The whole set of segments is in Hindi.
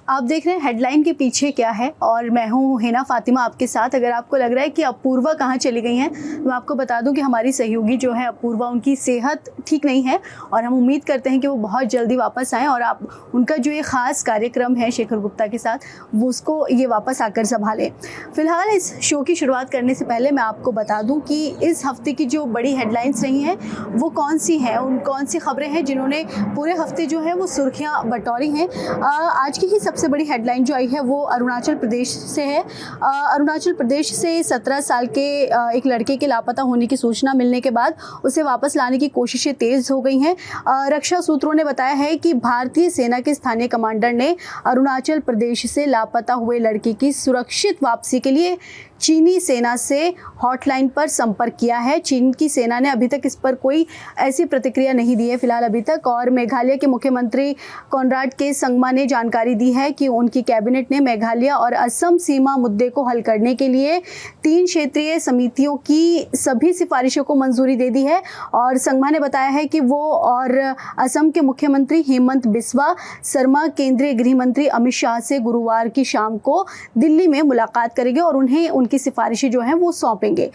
आप देख रहे हैं हेडलाइन के पीछे क्या है और मैं हूँ हिना फातिमा आपके साथ। अगर आपको लग रहा है कि अपूर्वा कहाँ चली गई हैं, मैं आपको बता दूं कि हमारी सहयोगी जो है अपूर्वा, उनकी सेहत ठीक नहीं है और हम उम्मीद करते हैं कि वो बहुत जल्दी वापस आएँ और आप उनका जो ये ख़ास कार्यक्रम है शेखर गुप्ता के साथ, वो उसको ये वापस आकर संभालें। फ़िलहाल इस शो की शुरुआत करने से पहले मैं आपको बता दूँ कि इस हफ्ते की जो बड़ी हेडलाइंस रही हैं वो कौन सी हैं, उन कौन सी खबरें हैं जिन्होंने पूरे हफ्ते जो है वो सुर्खियाँ बटौरी हैं। आज की ही सबसे बड़ी हेडलाइन जो आई है वो अरुणाचल प्रदेश से है। अरुणाचल प्रदेश से 17 साल के एक लड़के के लापता होने की सूचना मिलने के बाद उसे वापस लाने की कोशिशें तेज़ हो गई हैं। रक्षा सूत्रों ने बताया है कि भारतीय सेना के स्थानीय कमांडर ने अरुणाचल प्रदेश से लापता हुए लड़के की सुरक्षित वापसी के लिए चीनी सेना से हॉटलाइन पर संपर्क किया है। चीन की सेना ने अभी तक इस पर कोई ऐसी प्रतिक्रिया नहीं दी है फिलहाल अभी तक। और मेघालय के मुख्यमंत्री कॉनराड के संगमा ने जानकारी दी है कि उनकी कैबिनेट ने मेघालय और असम सीमा मुद्दे को हल करने के लिए 3 क्षेत्रीय समितियों की सभी सिफारिशों को मंजूरी दे दी है। और संगमा ने बताया है कि वो और असम के मुख्यमंत्री हेमंत बिस्वा शर्मा केंद्रीय गृह मंत्री अमित शाह से गुरुवार की शाम को दिल्ली में मुलाकात करेंगे और उन्हें की सिफारिशें जो हैं वो सौंपेंगे।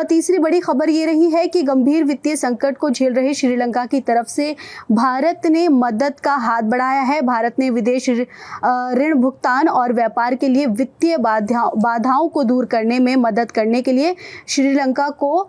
तीसरी बड़ी खबर ये रही है कि गंभीर वित्तीय संकट को झेल रहे श्रीलंका की तरफ से भारत ने मदद का हाथ बढ़ाया है। भारत ने विदेश ऋण भुगतान और व्यापार के लिए वित्तीय बाधाओं को दूर करने में मदद करने के लिए श्रीलंका को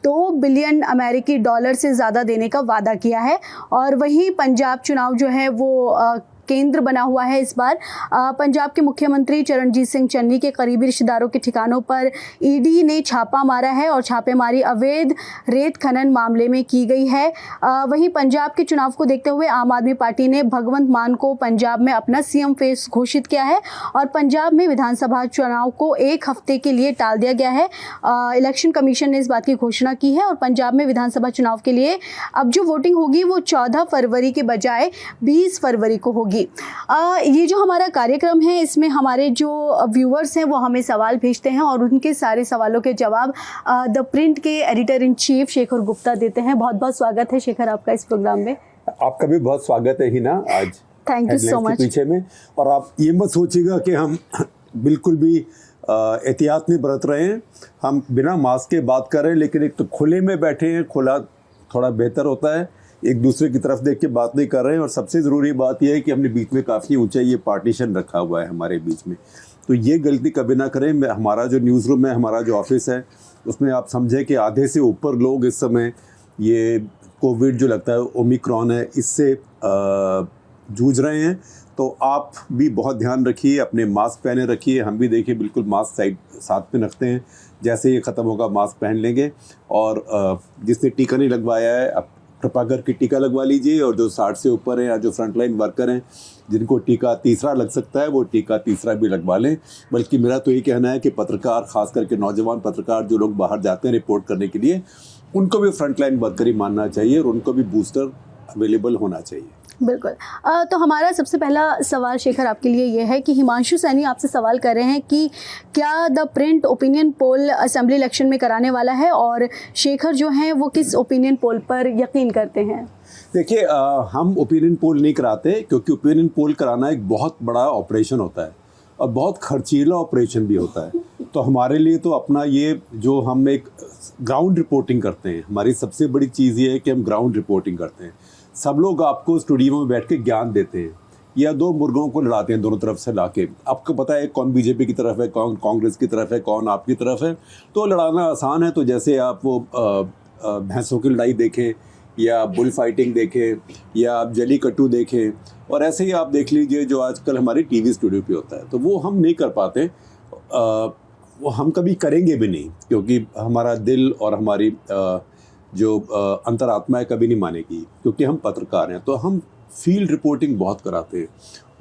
2 बिलियन अमेरिकी डॉलर से ज़्यादा देने का वादा किया है। और वहीं पंजाब चुनाव जो है वो केंद्र बना हुआ है इस बार। पंजाब के मुख्यमंत्री चरणजीत सिंह चन्नी के करीबी रिश्तेदारों के ठिकानों पर ईडी ने छापा मारा है और छापेमारी अवैध रेत खनन मामले में की गई है। वहीं पंजाब के चुनाव को देखते हुए आम आदमी पार्टी ने भगवंत मान को पंजाब में अपना सीएम फेस घोषित किया है और पंजाब में विधानसभा चुनाव को 1 हफ्ते के लिए टाल दिया गया है। इलेक्शन कमीशन ने इस बात की घोषणा की है और पंजाब में विधानसभा चुनाव के लिए अब जो वोटिंग होगी वो 14 फरवरी के बजाय 20 फरवरी को होगी। ये जो हमारा कार्यक्रम है इसमें हमारे जो व्यूअर्स हैं वो हमें सवाल भेजते हैं और उनके सारे सवालों के जवाब द प्रिंट के editor in chief Shekhar Gupta देते हैं। बहुत बहुत स्वागत है शेखर आपका इस प्रोग्राम में। आपका भी बहुत स्वागत है हिना आज थैंक यू सो मच पीछे में। और आप ये मत सोचिएगा कि हम बिल्कुल भी एहतियात नहीं बरत रहे हैं। हम बिना मास्क के बात कर रहे हैं, लेकिन एक तो खुले में बैठे हैं, खुला थोड़ा बेहतर होता है, एक दूसरे की तरफ देख के बात नहीं कर रहे हैं। और सबसे ज़रूरी बात यह है कि हमने बीच में काफ़ी ऊंचा ये पार्टीशन रखा हुआ है हमारे बीच में, तो ये गलती कभी ना करें। हमारा जो न्यूज़ रूम है, हमारा जो ऑफिस है, उसमें आप समझें कि आधे से ऊपर लोग इस समय ये कोविड जो लगता है ओमिक्रॉन है, इससे जूझ रहे हैं। तो आप भी बहुत ध्यान रखिए, अपने मास्क पहने रखिए। हम भी देखिए बिल्कुल मास्क साथ में रखते हैं, जैसे ये ख़त्म होगा मास्क पहन लेंगे। और जिसने टीका नहीं लगवाया है अब कृपा करके टीका लगवा लीजिए। और जो 60 से ऊपर हैं या जो फ्रंटलाइन वर्कर हैं जिनको टीका तीसरा लग सकता है, वो टीका तीसरा भी लगवा लें। बल्कि मेरा तो ये कहना है कि पत्रकार, खास करके नौजवान पत्रकार जो लोग बाहर जाते हैं रिपोर्ट करने के लिए, उनको भी फ्रंटलाइन वर्कर ही मानना चाहिए और उनको भी बूस्टर अवेलेबल होना चाहिए। बिल्कुल। तो हमारा सबसे पहला सवाल शेखर आपके लिए ये है कि हिमांशु सैनी आपसे सवाल कर रहे हैं कि क्या the print opinion poll assembly election में कराने वाला है और शेखर जो हैं वो किस ओपिनियन पोल पर यकीन करते हैं? देखिए, हम ओपिनियन पोल नहीं कराते, क्योंकि ओपिनियन पोल कराना एक बहुत बड़ा ऑपरेशन होता है और बहुत खर्चीला ऑपरेशन भी होता है। तो हमारे लिए तो अपना ये जो हम एक ग्राउंड रिपोर्टिंग करते हैं, हमारी सबसे बड़ी चीज़ ये है कि हम ग्राउंड रिपोर्टिंग करते हैं। सब लोग आपको स्टूडियो में बैठ के ज्ञान देते हैं या 2 मुर्गों को लड़ाते हैं दोनों तरफ से लाके। आपको पता है कौन बीजेपी की तरफ है, कौन कांग्रेस की तरफ है, कौन आपकी तरफ है। तो लड़ाना आसान है। तो जैसे आप वो भैंसों की लड़ाई देखें या बुल फाइटिंग देखें या आप जली कट्टू देखें, और ऐसे ही आप देख लीजिए जो आजकल हमारे टीवी स्टूडियो पे होता है, तो वो हम नहीं कर पाते। वो हम कभी करेंगे भी नहीं, क्योंकि हमारा दिल और हमारी जो अंतरात्मा है कभी नहीं मानेगी, क्योंकि हम पत्रकार हैं। तो हम फील्ड रिपोर्टिंग बहुत कराते हैं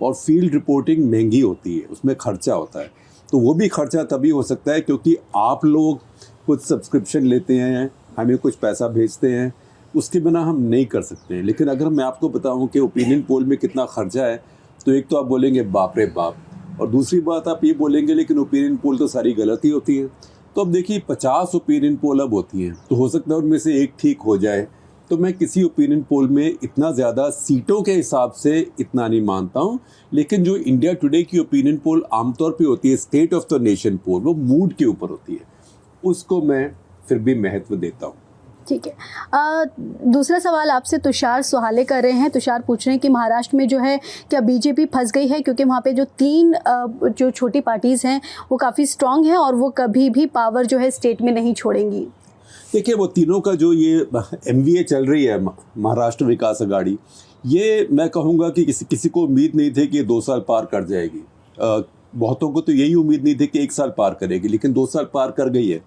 और फील्ड रिपोर्टिंग महंगी होती है, उसमें खर्चा होता है। तो वो भी खर्चा तभी हो सकता है क्योंकि आप लोग कुछ सब्सक्रिप्शन लेते हैं, हमें कुछ पैसा भेजते हैं, उसके बिना हम नहीं कर सकते हैं। लेकिन अगर मैं आपको बताऊं कि ओपिनियन पोल में कितना खर्चा है, तो एक तो आप बोलेंगे बाप रे बाप, और दूसरी बात आप ये बोलेंगे लेकिन ओपिनियन पोल तो सारी गलत ही होती है। तो अब देखिए 50 ओपिनियन पोल अब होती हैं, तो हो सकता है उनमें से एक ठीक हो जाए, तो तो मैं किसी ओपिनियन पोल में इतना ज़्यादा सीटों के हिसाब से इतना नहीं मानता हूँ। लेकिन जो इंडिया टुडे की ओपिनियन पोल आमतौर पे होती है, स्टेट ऑफ द नेशन पोल, वो मूड के ऊपर होती है, उसको मैं फिर भी महत्व देता हूँ। ठीक है। दूसरा सवाल आपसे तुषार सुहाले कर रहे हैं। तुषार पूछ रहे हैं कि महाराष्ट्र में जो है क्या बीजेपी फंस गई है, क्योंकि वहाँ पे जो 3 जो छोटी पार्टीज़ हैं वो काफ़ी स्ट्रांग हैं और वो कभी भी पावर जो है स्टेट में नहीं छोड़ेंगी। देखिए, वो तीनों का जो ये MVA चल रही है, महाराष्ट्र विकास अघाड़ी, ये मैं कहूँगा कि किसी को उम्मीद नहीं थी कि 2 साल पार कर जाएगी। बहुतों को तो यही उम्मीद नहीं थी कि 1 साल पार करेगी, लेकिन 2 साल पार कर गई है।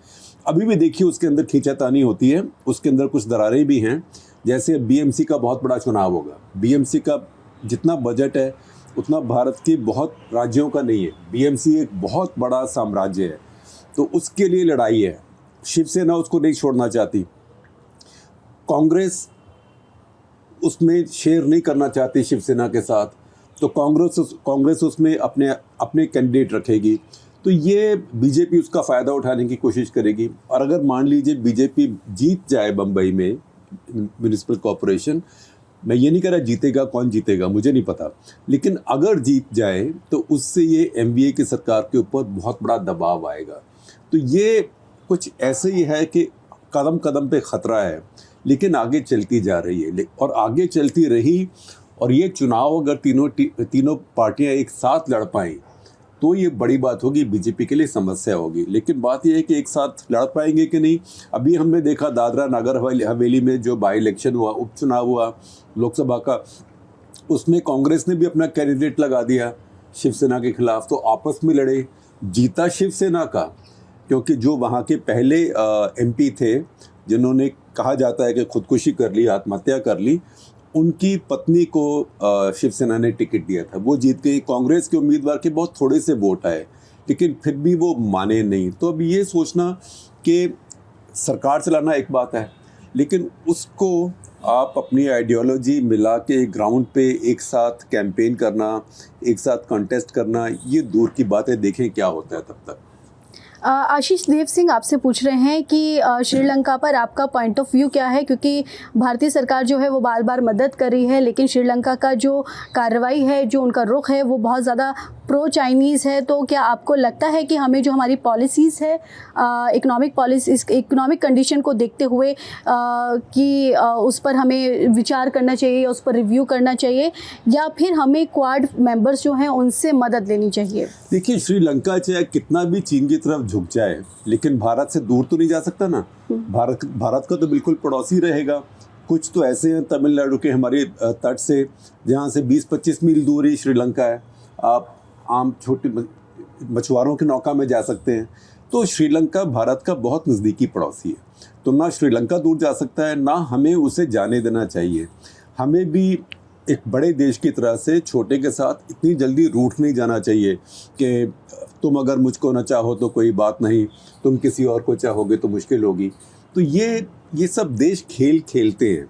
अभी भी देखिए उसके अंदर खींचातानी होती है, उसके अंदर कुछ दरारें भी हैं। जैसे BMC का बहुत बड़ा चुनाव होगा। BMC का जितना बजट है उतना भारत के बहुत राज्यों का नहीं है। BMC एक बहुत बड़ा साम्राज्य है, तो उसके लिए लड़ाई है। शिवसेना उसको नहीं छोड़ना चाहती, कांग्रेस उसमें शेयर नहीं करना चाहती शिवसेना के साथ, तो कांग्रेस उसमें अपने कैंडिडेट रखेगी। तो ये बीजेपी उसका फ़ायदा उठाने की कोशिश करेगी। और अगर मान लीजिए बीजेपी जीत जाए बम्बई में म्यूनिसिपल कॉरपोरेशन, मैं ये नहीं कह रहा जीतेगा, कौन जीतेगा मुझे नहीं पता, लेकिन अगर जीत जाए तो उससे ये MVA की सरकार के ऊपर बहुत बड़ा दबाव आएगा। तो ये कुछ ऐसे ही है कि कदम कदम पे ख़तरा है, लेकिन आगे चलती जा रही है और आगे चलती रही। और ये चुनाव अगर तीनों पार्टियां एक साथ लड़ पाएं तो ये बड़ी बात होगी, बीजेपी के लिए समस्या होगी। लेकिन बात ये है कि एक साथ लड़ पाएंगे कि नहीं। अभी हमने देखा दादरा नगर हवेली में जो बाई इलेक्शन हुआ, उपचुनाव हुआ लोकसभा का, उसमें कांग्रेस ने भी अपना कैंडिडेट लगा दिया शिवसेना के खिलाफ, तो आपस में लड़े, जीता शिवसेना का, क्योंकि जो वहाँ के पहले MP थे जिन्होंने कहा जाता है कि खुदकुशी कर ली, आत्महत्या कर ली, उनकी पत्नी को शिवसेना ने टिकट दिया था, वो जीत गई। कांग्रेस के उम्मीदवार के बहुत थोड़े से वोट आए, लेकिन फिर भी वो माने नहीं। तो अब ये सोचना कि सरकार चलाना एक बात है, लेकिन उसको आप अपनी आइडियोलॉजी मिला के ग्राउंड पे एक साथ कैंपेन करना, एक साथ कॉन्टेस्ट करना, ये दूर की बात है। देखें क्या होता है तब तक। आशीष देव सिंह आपसे पूछ रहे हैं कि श्रीलंका पर आपका पॉइंट ऑफ व्यू क्या है, क्योंकि भारतीय सरकार जो है वो बार बार मदद कर रही है, लेकिन श्रीलंका का जो कार्रवाई है, जो उनका रुख है, वो बहुत ज़्यादा प्रो चाइनीज़ है। तो क्या आपको लगता है कि हमें जो हमारी पॉलिसीज़ है, इकोनॉमिक कंडीशन को देखते हुए कि उस पर हमें विचार करना चाहिए, उस पर रिव्यू करना चाहिए, या फिर हमें क्वाड मेंबर्स जो हैं उनसे मदद लेनी चाहिए? देखिए, श्रीलंका चाहे कितना भी चीन की तरफ झुक जाए, लेकिन भारत से दूर तो नहीं जा सकता ना। भारत का तो बिल्कुल पड़ोसी रहेगा। कुछ तो ऐसे हैं तमिलनाडु के हमारे तट से, जहाँ से 20-25 मील दूर ही श्रीलंका है। आप आम छोटे मछुआरों की नौका में जा सकते हैं। तो श्रीलंका भारत का बहुत नज़दीकी पड़ोसी है, तो ना श्रीलंका दूर जा सकता है, ना हमें उसे जाने देना चाहिए। हमें भी एक बड़े देश की तरह से छोटे के साथ इतनी जल्दी रूठ नहीं जाना चाहिए कि तुम अगर मुझको न चाहो तो कोई बात नहीं, तुम किसी और को चाहोगे तो मुश्किल होगी। तो ये सब देश खेल खेलते हैं।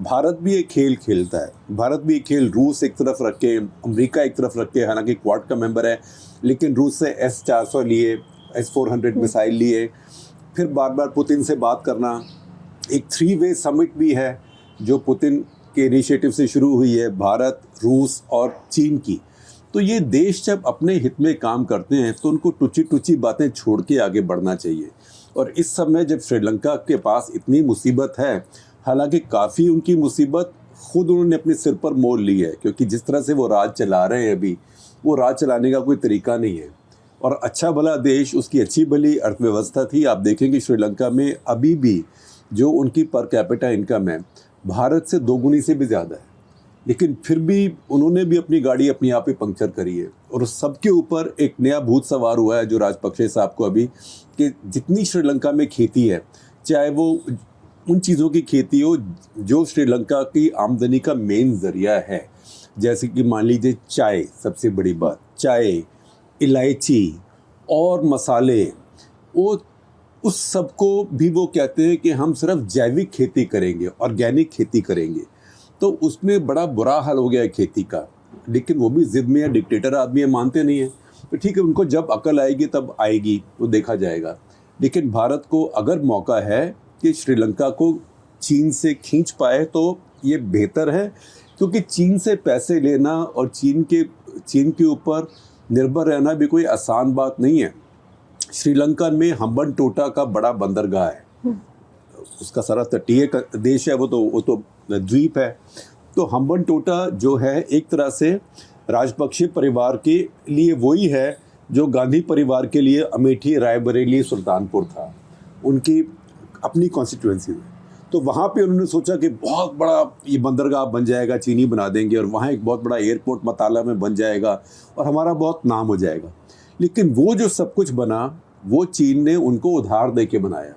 भारत भी एक खेल खेलता है। भारत भी एक खेल रूस एक तरफ रख के, अमेरिका एक तरफ रख के, हालांकि क्वाड का मेंबर है, लेकिन रूस से S-400 लिए, S-400 मिसाइल लिए, फिर बार बार पुतिन से बात करना। एक 3-वे समिट भी है जो पुतिन के इनिशिएटिव से शुरू हुई है, भारत, रूस और चीन की। तो ये देश जब अपने हित में काम करते हैं तो उनको टुची बातें छोड़ के आगे बढ़ना चाहिए। और इस समय जब श्रीलंका के पास इतनी मुसीबत है, हालांकि काफ़ी उनकी मुसीबत खुद उन्होंने अपने सिर पर मोल ली है, क्योंकि जिस तरह से वो राज चला रहे हैं अभी, वो राज चलाने का कोई तरीका नहीं है। और अच्छा भला देश, उसकी अच्छी भली अर्थव्यवस्था थी। आप देखेंगे श्रीलंका में अभी भी जो उनकी पर कैपिटा इनकम है भारत से 2 गुनी से भी ज़्यादा है, लेकिन फिर भी उन्होंने भी अपनी गाड़ी अपने आप ही पंक्चर करी है। और उस सब के ऊपर एक नया भूत सवार हुआ है जो राजपक्षे साहब को अभी, कि जितनी श्रीलंका में खेती है, चाहे वो उन चीज़ों की खेती हो जो श्रीलंका की आमदनी का मेन ज़रिया है, जैसे कि मान लीजिए चाय, सबसे बड़ी बात चाय, इलायची और मसाले, वो उस सब को भी वो कहते हैं कि हम सिर्फ जैविक खेती करेंगे, ऑर्गेनिक खेती करेंगे। तो उसमें बड़ा बुरा हाल हो गया है खेती का, लेकिन वो भी ज़िद में है, डिक्टेटर आदमी है, मानते नहीं है। तो ठीक है, उनको जब अकल आएगी तब आएगी, वो देखा जाएगा। लेकिन भारत को अगर मौका है कि श्रीलंका को चीन से खींच पाए तो ये बेहतर है, क्योंकि चीन से पैसे लेना और चीन के ऊपर निर्भर रहना भी कोई आसान बात नहीं है। श्रीलंका में हम्बनटोटा का बड़ा बंदरगाह है, उसका सारा तटीय देश है, वो तो द्वीप है। तो हम्बनटोटा जो है एक तरह से राजपक्षे परिवार के लिए वही है जो गांधी परिवार के लिए अमेठी, रायबरेली, सुल्तानपुर था, उनकी अपनी कॉन्स्टिट्यूएंसी में। तो वहाँ पे उन्होंने सोचा कि बहुत बड़ा ये बंदरगाह बन जाएगा, चीनी बना देंगे और वहाँ एक बहुत बड़ा एयरपोर्ट मताला में बन जाएगा और हमारा बहुत नाम हो जाएगा। लेकिन वो जो सब कुछ बना वो चीन ने उनको उधार दे के बनाया।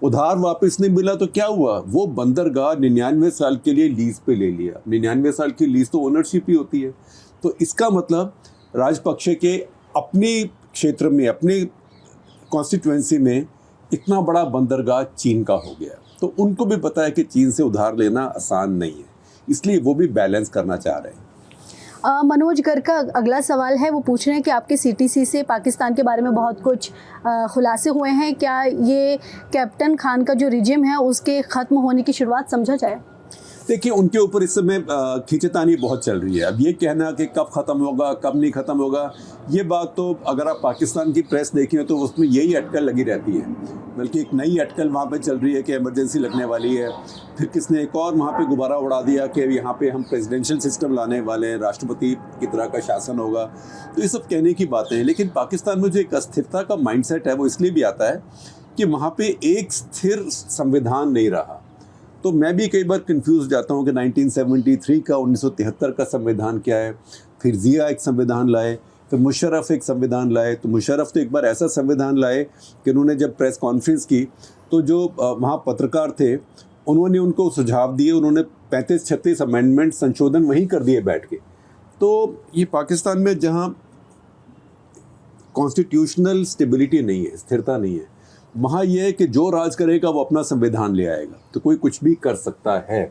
उधार वापस नहीं मिला तो क्या हुआ, वो बंदरगाह 99 साल के लिए लीज पे ले लिया। 99 साल की लीज तो ओनरशिप ही होती है। तो इसका मतलब राजपक्षे के अपने क्षेत्र में, अपने कॉन्स्टिट्यूएंसी में इतना बड़ा बंदरगाह चीन का हो गया। तो उनको भी पता है कि चीन से उधार लेना आसान नहीं है, इसलिए वो भी बैलेंस करना चाह रहे हैं। मनोज गर्ग का अगला सवाल है, वो पूछ रहे हैं कि आपके CTC से पाकिस्तान के बारे में बहुत कुछ खुलासे हुए हैं, क्या ये कैप्टन खान का जो रिजिम है उसके ख़त्म होने की शुरुआत समझा जाए? देखिए, उनके ऊपर इस समय खींचतानी बहुत चल रही है। अब ये कहना कि कब ख़त्म होगा, कब नहीं ख़त्म होगा, ये बात तो अगर आप पाकिस्तान की प्रेस देखें तो उसमें यही अटकल लगी रहती है। बल्कि एक नई अटकल वहाँ पे चल रही है कि इमरजेंसी लगने वाली है। फिर किसने एक और वहाँ पे गुब्बारा उड़ा दिया कि यहाँ पे हम प्रेसिडेंशियल सिस्टम लाने वाले हैं, राष्ट्रपति की तरह का शासन होगा। तो ये सब कहने की बातें हैं, लेकिन पाकिस्तान में जो एक अस्थिरता का माइंडसेट है वो इसलिए भी आता है कि वहाँ पे एक स्थिर संविधान नहीं रहा। तो मैं भी कई बार कंफ्यूज जाता हूँ कि 1973 का, 1973 का संविधान क्या है। फिर जिया एक संविधान लाए, फिर मुशर्रफ एक संविधान लाए। तो मुशर्रफ तो एक बार ऐसा संविधान लाए कि उन्होंने जब प्रेस कॉन्फ्रेंस की तो जो वहाँ पत्रकार थे उन्होंने उनको सुझाव दिए, उन्होंने 35-36 अमेंडमेंट संशोधन वहीं कर दिए बैठ के। तो ये पाकिस्तान में जहाँ कॉन्स्टिट्यूशनल स्टेबिलिटी नहीं है, स्थिरता नहीं है, वहाँ यह है कि जो राज करेगा वो अपना संविधान ले आएगा, तो कोई कुछ भी कर सकता है।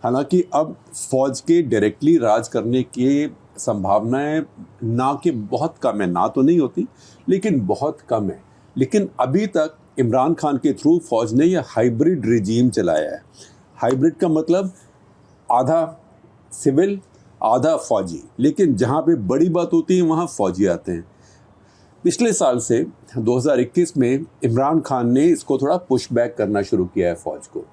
हालांकि अब फौज के डायरेक्टली राज करने की संभावनाएं ना कि बहुत कम है, ना तो नहीं होती लेकिन बहुत कम है। लेकिन अभी तक इमरान खान के थ्रू फौज ने यह हाइब्रिड रिजीम चलाया है। हाइब्रिड का मतलब आधा सिविल आधा फौजी, लेकिन जहाँ पे बड़ी बात होती है वहाँ फौजी आते हैं। पिछले साल से 2021 में इमरान खान ने इसको थोड़ा पुश बैक करना शुरू किया है फौज को।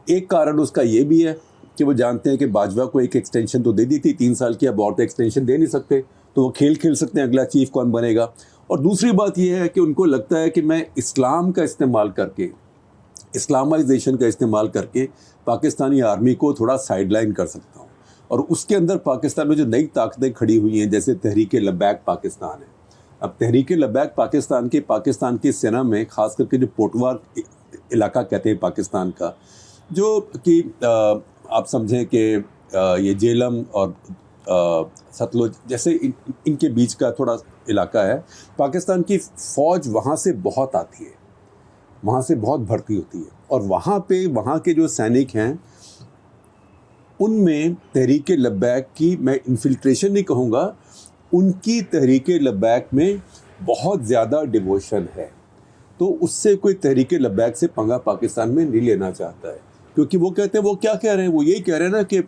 एक कारण उसका ये भी है कि वो जानते हैं कि बाजवा को एक एक्सटेंशन तो दे दी थी 3 साल की, अब और तो एक्सटेंशन दे नहीं सकते, तो वो खेल सकते हैं अगला चीफ कौन बनेगा। और दूसरी बात ये है कि उनको लगता है कि मैं इस्लाम का इस्तेमाल करके, इस्लामाइजेशन का इस्तेमाल करके पाकिस्तानी आर्मी को थोड़ा साइडलाइन कर सकता हूँ। और उसके अंदर पाकिस्तान में जो नई ताकतें खड़ी हुई हैं, जैसे तहरीक लब्बैक पाकिस्तान है। अब तहरीक लब्बैक पाकिस्तान की सेना में खास करके जो पोटवार इलाका कहते हैं पाकिस्तान का, जो कि आप समझें कि ये जेलम और सतलुज जैसे इनके बीच का थोड़ा इलाका है। पाकिस्तान की फ़ौज वहाँ से बहुत आती है, वहाँ से बहुत भर्ती होती है, और वहाँ के जो सैनिक हैं उनमें तहरीक लब्बैक की, मैं इन्फिल्ट्रेशन नहीं कहूँगा, उनकी तहरीक लब्बैक में बहुत ज़्यादा डिवोशन है। तो उससे कोई तहरीक लब्बैक से पंगा पाकिस्तान में नहीं लेना चाहता है, क्योंकि वो कहते हैं, वो क्या कह रहे हैं, वो यही कह रहे हैं ना कि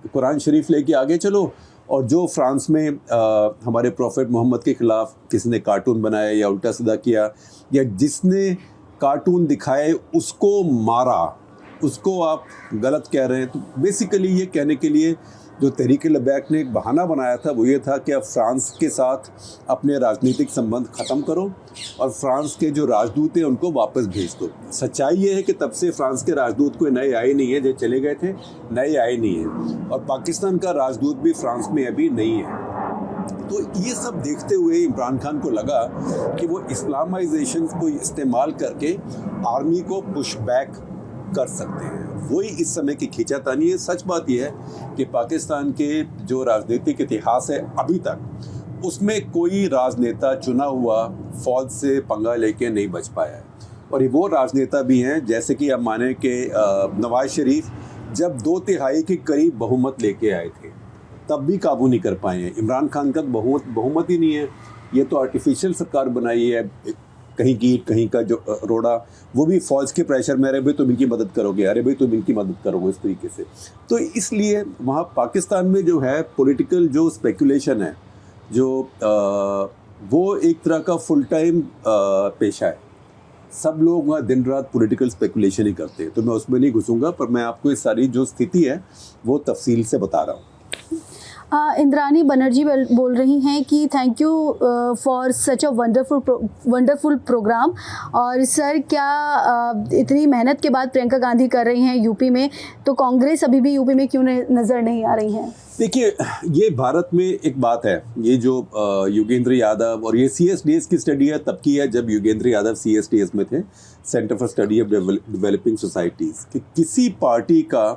कुरान शरीफ लेके आगे चलो। और जो फ्रांस में हमारे प्रॉफेट मोहम्मद के ख़िलाफ़ किसी ने कार्टून बनाया या उल्टा सीधा किया, या जिसने कार्टून दिखाए उसको मारा, उसको आप गलत कह रहे हैं। तो बेसिकली ये कहने के लिए जो तहरीक लब्बैक ने एक बहाना बनाया था वो ये था कि आप फ्रांस के साथ अपने राजनीतिक संबंध ख़त्म करो और फ्रांस के जो राजदूत हैं उनको वापस भेज दो। सच्चाई ये है कि तब से फ्रांस के राजदूत कोई नए आए नहीं है, जो चले गए थे नए आए नहीं हैं, और पाकिस्तान का राजदूत भी फ्रांस में अभी नहीं है। तो ये सब देखते हुए इमरान खान को लगा कि वो इस्लामाइजेशन को इस्तेमाल करके आर्मी को पुश बैक कर सकते हैं। वही इस समय की खींचातानी है। सच बात यह है कि पाकिस्तान के जो राजनीतिक इतिहास है अभी तक, उसमें कोई राजनेता चुना हुआ फौज से पंगा लेके नहीं बच पाया है। और ये वो राजनेता भी हैं, जैसे कि आप माने कि नवाज शरीफ जब 2/3 के करीब बहुमत लेके आए थे तब भी काबू नहीं कर पाए हैं। इमरान खान का बहुमत ही नहीं है, ये तो आर्टिफिशियल सरकार बनाई है, कहीं की ईंट कहीं का जो रोड़ा, वो भी फौज के प्रेशर में, अरे भाई तुम इनकी मदद करोगे, अरे भाई तुम इनकी मदद करोगे, इस तरीके से। तो इसलिए वहाँ पाकिस्तान में जो है पॉलिटिकल जो स्पेकुलेशन है, जो वो एक तरह का फुल टाइम पेशा है। सब लोग वहाँ दिन रात पॉलिटिकल स्पेकुलेशन ही करते हैं, तो मैं उसमें नहीं घुसूंगा, पर मैं आपको इस सारी जो स्थिति है वो तफसील से बता रहा हूँ। इंद्रानी बनर्जी बोल रही हैं कि thank you for such a wonderful programme. और सर क्या इतनी मेहनत के बाद प्रियंका गांधी कर रही हैं यूपी में, तो कांग्रेस अभी भी यूपी में क्यों नज़र नहीं आ रही हैं? देखिए, ये भारत में एक बात है, ये जो योगेंद्र यादव, और ये CSDS की स्टडी है तब की है जब योगेंद्र यादव CSDS में थे, centre for study of developing societies, कि किसी पार्टी का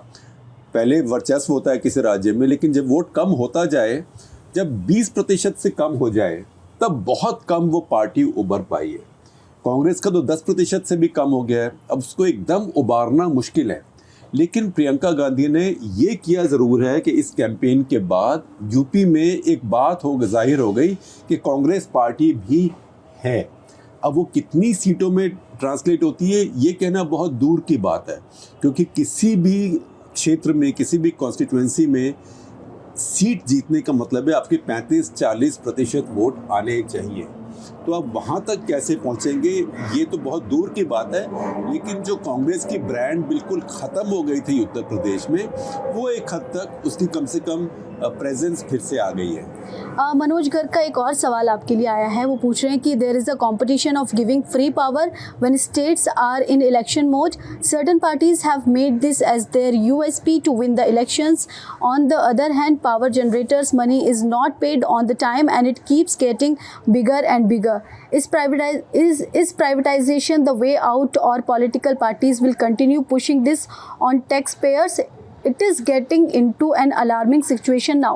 पहले वर्चस्व होता है किसी राज्य में, लेकिन जब वोट कम होता जाए, जब 20% से कम हो जाए, तब बहुत कम वो पार्टी उभर पाई है। कांग्रेस का तो 10% से भी कम हो गया है, अब उसको एकदम उबारना मुश्किल है। लेकिन प्रियंका गांधी ने ये किया ज़रूर है कि इस कैंपेन के बाद यूपी में एक बात जाहिर हो गई कि कांग्रेस पार्टी भी है। अब वो कितनी सीटों में ट्रांसलेट होती है ये कहना बहुत दूर की बात है, क्योंकि किसी भी क्षेत्र में, किसी भी कॉन्स्टिट्यूएंसी में सीट जीतने का मतलब है आपके 35-40% वोट आने चाहिए। तो अब वहाँ तक कैसे पहुँचेंगे ये तो बहुत दूर की बात है, लेकिन जो कांग्रेस की ब्रांड बिल्कुल ख़त्म हो गई थी उत्तर प्रदेश में, वो एक हद तक उसकी कम से कम प्रेजेंस फिर से आ गई है। मनोज गर्ग का एक और सवाल आपके लिए आया है। वो पूछ रहे हैं कि there is a competition of giving free power when states are in election mode. Certain parties have made this as their USP to win the elections. On the other hand, power generators money is not paid on the time and it keeps getting bigger and bigger. Is privatization the way out, or political parties will continue pushing this on taxpayers? It is getting into an alarming situation now.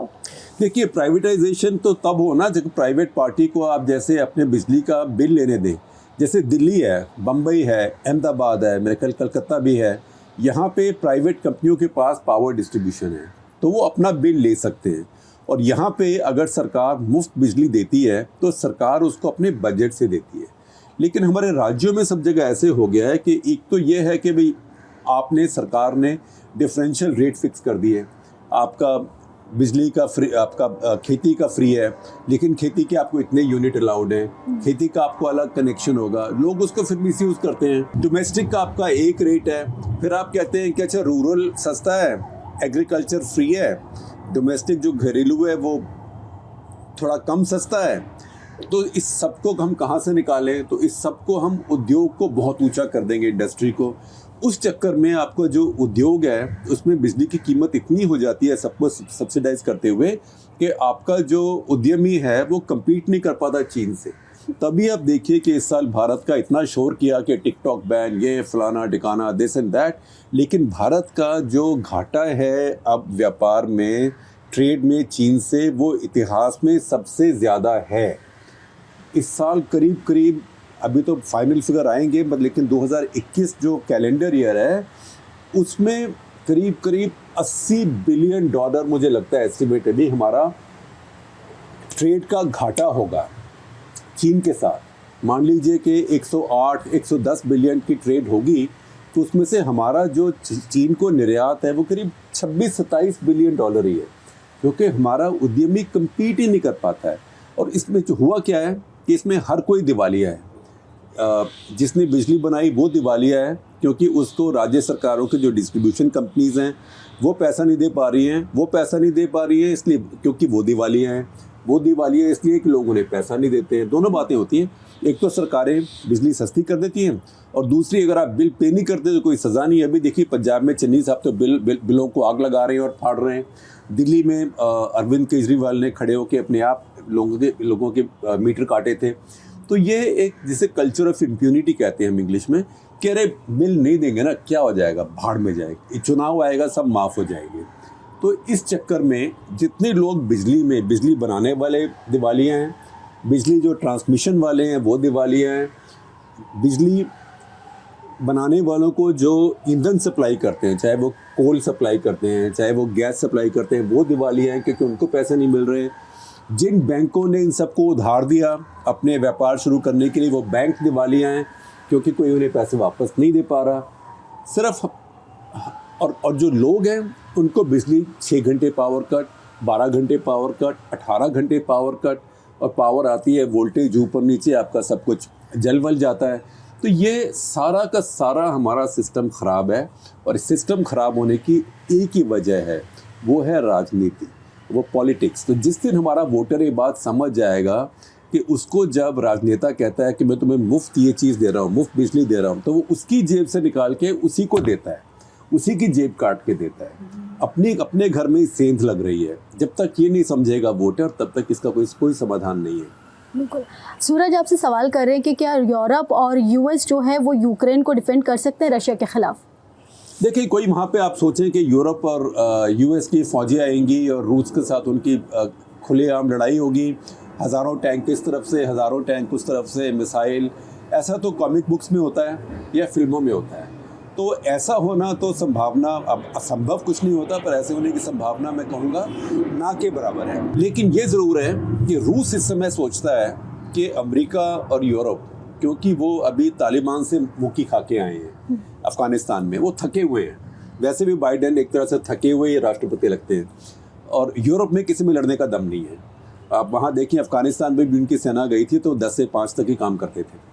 देखिए, प्राइवेटाइजेशन तो तब हो ना जब प्राइवेट पार्टी को आप जैसे अपने बिजली का बिल लेने दें। जैसे दिल्ली है, बम्बई है, अहमदाबाद है, मेरे ख्याल कलकत्ता भी है, यहाँ पे प्राइवेट कंपनियों के पास पावर डिस्ट्रीब्यूशन है, तो वो अपना बिल ले सकते हैं। और यहाँ पे अगर सरकार मुफ्त बिजली देती है तो सरकार उसको अपने बजट से देती है। लेकिन हमारे राज्यों में सब जगह ऐसे हो गया है कि एक तो ये है कि भाई आपने, सरकार ने डिफरेंशियल रेट फिक्स कर दिए, आपका बिजली का फ्री, आपका खेती का फ्री है, लेकिन खेती के आपको इतने यूनिट अलाउड हैं, खेती का आपको अलग कनेक्शन होगा, लोग उसको फिर मिसयूज़ करते हैं। डोमेस्टिक का आपका एक रेट है, फिर आप कहते हैं कि अच्छा रूरल सस्ता है, एग्रीकल्चर फ्री है, डोमेस्टिक जो घरेलू है वो थोड़ा कम सस्ता है। तो इस सब को हम कहाँ से निकालें? तो इस सब को हम उद्योग को बहुत ऊंचा कर देंगे, इंडस्ट्री को। उस चक्कर में आपको जो उद्योग है उसमें बिजली की कीमत इतनी हो जाती है सबको सब्सिडाइज करते हुए कि आपका जो उद्यमी है वो कम्पीट नहीं कर पाता चीन से। तभी आप देखिए कि इस साल भारत का इतना शोर किया कि टिकटॉक बैन, ये फलाना ढिकाना, दिस एंड दैट, लेकिन भारत का जो घाटा है अब व्यापार में, ट्रेड में चीन से, वो इतिहास में सबसे ज़्यादा है। इस साल करीब करीब, अभी तो फाइनल फिगर आएंगे, लेकिन 2021 जो कैलेंडर ईयर है उसमें करीब करीब $80 बिलियन मुझे लगता है एस्टिमेटेड भी हमारा ट्रेड का घाटा होगा चीन के साथ। मान लीजिए कि 108-110 बिलियन की ट्रेड होगी, तो उसमें से हमारा जो चीन को निर्यात है वो करीब 26-27 बिलियन डॉलर ही है, क्योंकि हमारा उद्यमी कम्पीट ही नहीं कर पाता है। और इसमें जो हुआ क्या है कि इसमें हर कोई दिवालिया है। जिसने बिजली बनाई वो दिवालिया है, क्योंकि उसको राज्य सरकारों के जो डिस्ट्रीब्यूशन कंपनीज़ हैं वो पैसा नहीं दे पा रही हैं, वो पैसा नहीं दे पा रही हैं इसलिए क्योंकि वो दिवालिया हैं, वो दिवालिया इसलिए कि लोग उन्हें पैसा नहीं देते हैं। दोनों बातें होती हैं, एक तो सरकारें बिजली सस्ती कर देती हैं, और दूसरी अगर आप बिल पे नहीं करते तो कोई सज़ा नहीं है। अभी देखिए पंजाब में चन्नी साहब तो बिलों को आग लगा रहे हैं और फाड़ रहे हैं। दिल्ली में अरविंद केजरीवाल ने खड़े होकर अपने आप लोगों के मीटर काटे थे। तो ये एक जिसे कल्चर ऑफ इम्प्यूनिटी कहते हैं हम इंग्लिश में, कि अरे बिल नहीं देंगे ना क्या हो जाएगा, भाड़ में जाएगा, चुनाव आएगा सब माफ़ हो जाएंगे। तो इस चक्कर में जितने लोग बिजली बनाने वाले दिवालिया हैं, बिजली जो ट्रांसमिशन वाले हैं वो दिवालिया हैं, बिजली बनाने वालों को जो ईंधन सप्लाई करते हैं, चाहे वो कोल सप्लाई करते हैं, चाहे वो गैस सप्लाई करते हैं, वो दिवालिया हैं क्योंकि उनको पैसे नहीं मिल रहे हैं। जिन बैंकों ने इन सबको उधार दिया अपने व्यापार शुरू करने के लिए, वो बैंक दिवालिया हैं क्योंकि कोई उन्हें पैसे वापस नहीं दे पा रहा। सिर्फ और जो लोग हैं उनको बिजली 6 घंटे पावर कट, 12 घंटे पावर कट, 18 घंटे पावर कट, और पावर आती है वोल्टेज ऊपर नीचे, आपका सब कुछ जल वल जाता है। तो ये सारा का सारा हमारा सिस्टम ख़राब है, और इस सिस्टम ख़राब होने की एक ही वजह है, वो है राजनीति, वो पॉलिटिक्स। तो जिस दिन हमारा वोटर ये बात समझ जाएगा कि उसको जब राजनेता कहता है कि मैं तुम्हें मुफ्त ये चीज़ दे रहा हूँ, मुफ्त बिजली दे रहा हूँ, तो वो उसकी जेब से निकाल के उसी को देता है, उसी की जेब काट के देता है। अपने घर में ही सेंध लग रही है। जब तक ये नहीं समझेगा वोटर, तब तक इसका कोई समाधान नहीं है। बिल्कुल। सूरज आपसे सवाल कर रहे हैं कि क्या यूरोप और यूएस जो है वो यूक्रेन को डिफेंड कर सकते हैं रशिया के खिलाफ? देखिए, कोई वहाँ पे आप सोचें कि यूरोप और यूएस की फौजियाँ आएंगी और रूस के साथ उनकी खुलेआम लड़ाई होगी, हज़ारों टैंक इस तरफ से, हज़ारों टैंक उस तरफ से, मिसाइल, ऐसा तो कॉमिक बुक्स में होता है या फिल्मों में होता है। तो ऐसा होना तो संभावना, अब असंभव कुछ नहीं होता, पर ऐसे होने की संभावना मैं कहूँगा ना के बराबर है। लेकिन ये ज़रूर है कि रूस इस समय सोचता है कि अमेरिका और यूरोप, क्योंकि वो अभी तालिबान से मुक्की खा के आए हैं अफ़गानिस्तान में, वो थके हुए हैं। वैसे भी बाइडेन एक तरह से थके हुए राष्ट्रपति लगते हैं, और यूरोप में किसी में लड़ने का दम नहीं है। आप वहाँ देखिए, अफ़गानिस्तान में भी उनकी सेना गई थी तो 10 से 5 तक ही काम करते थे,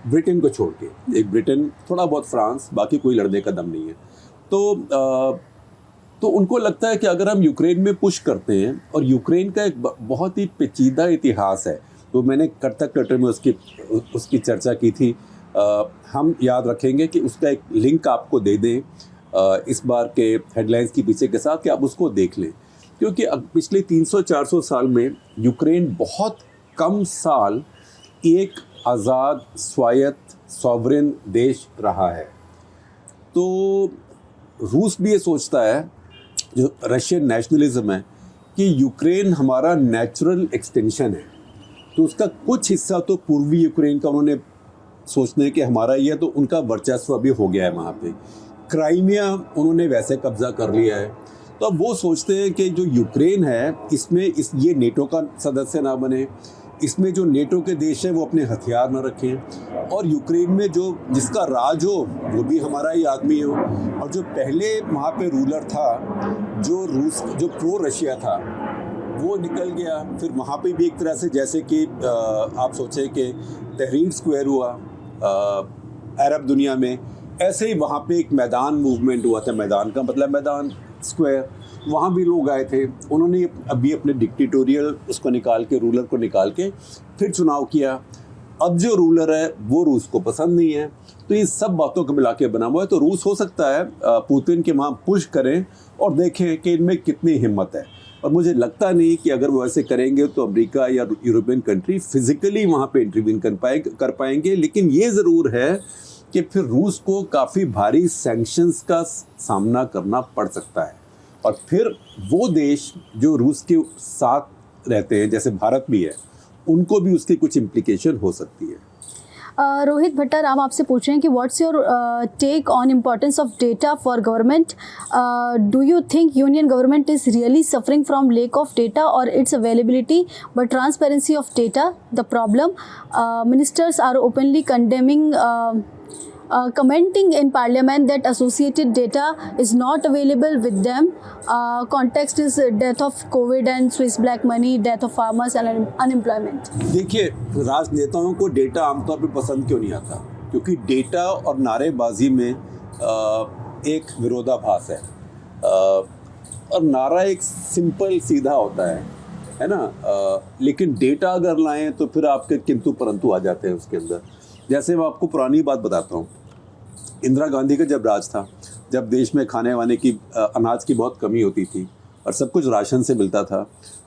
ब्रिटेन को छोड़ के। एक ब्रिटेन, थोड़ा बहुत फ्रांस, बाकी कोई लड़ने का दम नहीं है। तो उनको लगता है कि अगर हम यूक्रेन में पुश करते हैं, और यूक्रेन का एक बहुत ही पेचीदा इतिहास है, तो मैंने कर्तक कटर में उसकी चर्चा की थी। हम याद रखेंगे कि उसका एक लिंक आपको दे दें इस बार के हेडलाइंस के पीछे के साथ, कि आप उसको देख लें, क्योंकि पिछले 300-400 साल में यूक्रेन बहुत कम साल एक आज़ाद, स्वायत्त, सॉवरेन देश रहा है। तो रूस भी ये सोचता है, जो रशियन नेशनलिज्म है, कि यूक्रेन हमारा नेचुरल एक्सटेंशन है। तो उसका कुछ हिस्सा तो पूर्वी यूक्रेन का उन्होंने सोचने कि हमारा ये, तो उनका वर्चस्व अभी हो गया है वहाँ पे। क्राइमिया उन्होंने वैसे कब्जा कर लिया है। तो अब वो सोचते हैं कि जो यूक्रेन है, इसमें ये नेटो का सदस्य ना बने, इसमें जो नेटो के देश हैं वो अपने हथियार न रखें, और यूक्रेन में जिसका राज हो वो भी हमारा ही आदमी हो। और जो पहले वहाँ पे रूलर था, जो प्रो रशिया था, वो निकल गया। फिर वहाँ पे भी एक तरह से, जैसे कि आप सोचें कि तहरीर स्क्वायर हुआ अरब दुनिया में, ऐसे ही वहाँ पे एक मैदान मूवमेंट हुआ था। मैदान का मतलब मैदान, स्क्वायर। वहाँ भी लोग आए थे, उन्होंने अभी अपने डिक्टेटोरियल उसको निकाल के, रूलर को निकाल के फिर चुनाव किया। अब जो रूलर है वो रूस को पसंद नहीं है। तो ये सब बातों को मिला के बना हुआ है। तो रूस हो सकता है पुतिन के वहाँ पुश करें और देखें कि इनमें कितनी हिम्मत है। और मुझे लगता नहीं कि अगर वो ऐसे करेंगे तो अमेरिका या यूरोपियन कंट्री फिजिकली वहाँ पे इंटरवीन कर पाएंगे। लेकिन ये ज़रूर है कि फिर रूस को काफ़ी भारी सैंक्शंस का सामना करना पड़ सकता है, और फिर वो देश जो रूस के साथ रहते हैं, जैसे भारत भी है, उनको भी उसकी कुछ इम्प्लीकेशन हो सकती है। रोहित भट्टर, हम आपसे पूछ रहे हैं कि what's your take on importance of data for government? Do you think union government is really suffering from lack of data और its availability, but transparency of data the problem? Ministers are openly condemning, commenting in parliament that associated data is not available with them. Context is death of COVID and Swiss black money, death of farmers and unemployment. देखिए, राजनेताओं को डेटा आमतौर पर पसंद क्यों नहीं आता? क्योंकि डेटा और नारेबाजी में एक विरोधाभास है। और नारा एक सिंपल सीधा होता है ना? लेकिन डेटा अगर लाएं तो फिर आपके किंतु परंतु आ जाते हैं उसके अंदर। जैसे मैं आपको पुरानी बात बताता हूँ, इंदिरा गांधी का जब राज था, जब देश में खाने वाने की अनाज की बहुत कमी होती थी और सब कुछ राशन से मिलता था,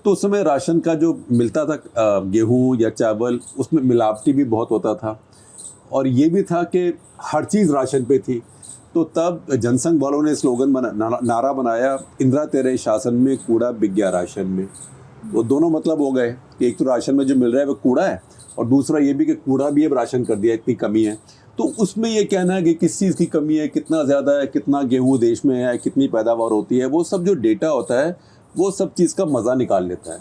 तो उस समय राशन का जो मिलता था गेहूँ या चावल, उसमें मिलावटी भी बहुत होता था, और ये भी था कि हर चीज़ राशन पे थी। तो तब जनसंघ वालों ने स्लोगन नारा बनाया, इंदिरा तेरे शासन में कूड़ा बिक गया राशन में। वो दोनों मतलब हो गए कि एक तो राशन में जो मिल रहा है वो कूड़ा है, और दूसरा ये भी कि कूड़ा भी अब राशन कर दिया, इतनी कमी है। तो उसमें ये कहना है कि किस चीज़ की कमी है, कितना ज़्यादा है, कितना गेहूँ देश में है, कितनी पैदावार होती है, वो सब जो डेटा होता है वो सब चीज़ का मज़ा निकाल लेता है।